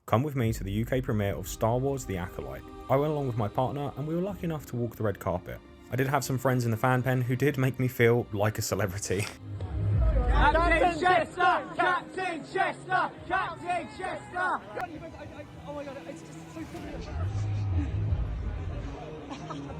Come with me to the UK premiere of Star Wars The Acolyte. I went along with my partner and we were lucky enough to walk the red carpet. I did have some friends in the fan pen who did make me feel like a celebrity. Captain Chester! Captain Chester! Captain Chester! Oh my god, it's just so funny.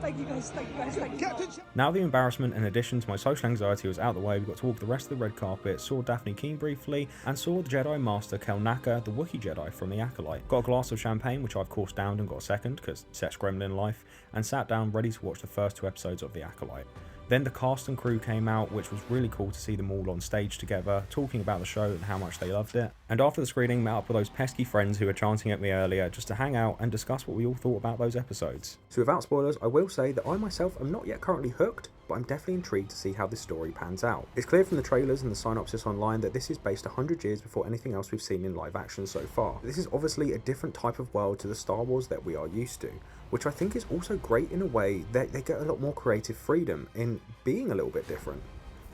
Thank you guys, thank you. Captain Chester! Now the embarrassment and addition to my social anxiety was out the way, we got to walk the rest of the red carpet, saw Daphne Keen briefly, and saw the Jedi Master Kel Naka, the Wookiee Jedi from the Acolyte. Got a glass of champagne, which I of course downed and got a second, because such gremlin life, and sat down ready to watch the first 2 episodes of the Acolyte. Then the cast and crew came out, which was really cool to see them all on stage together, talking about the show and how much they loved it. And after the screening, met up with those pesky friends who were chanting at me earlier just to hang out and discuss what we all thought about those episodes. So without spoilers, I will say that I myself am not yet currently hooked, but I'm definitely intrigued to see how this story pans out. It's clear from the trailers and the synopsis online that this is based 100 years before anything else we've seen in live action so far. This is obviously a different type of world to the Star Wars that we are used to, which I think is also great in a way that they get a lot more creative freedom in being a little bit different.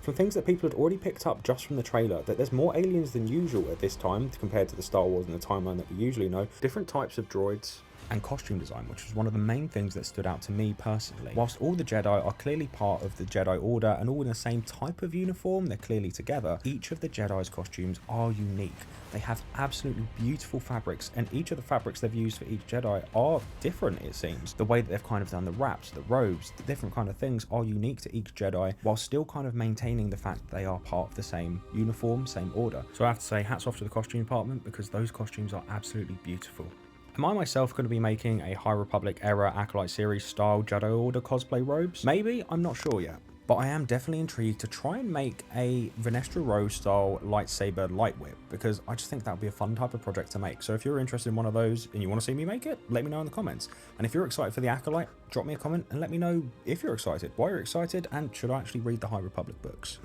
From things that people had already picked up just from the trailer, that there's more aliens than usual at this time compared to the Star Wars and the timeline that we usually know, different types of droids, and costume design, which was one of the main things that stood out to me personally. Whilst all the Jedi are clearly part of the Jedi Order and all in the same type of uniform, they're clearly together, each of the Jedi's costumes are unique. They have absolutely beautiful fabrics, and each of the fabrics they've used for each Jedi are different, it seems. The way that they've kind of done the wraps, the robes, the different kind of things are unique to each Jedi, while still kind of maintaining the fact that they are part of the same uniform, same order. So I have to say hats off to the costume department, because those costumes are absolutely beautiful. Am I myself going to be making a High Republic era Acolyte series style Jedi Order cosplay robes? Maybe, I'm not sure yet. But I am definitely intrigued to try and make a Venestra Rose style lightsaber light whip, because I just think that would be a fun type of project to make. So if you're interested in one of those and you want to see me make it, let me know in the comments. And if you're excited for the Acolyte, drop me a comment and let me know if you're excited, why you're excited, and should I actually read the High Republic books.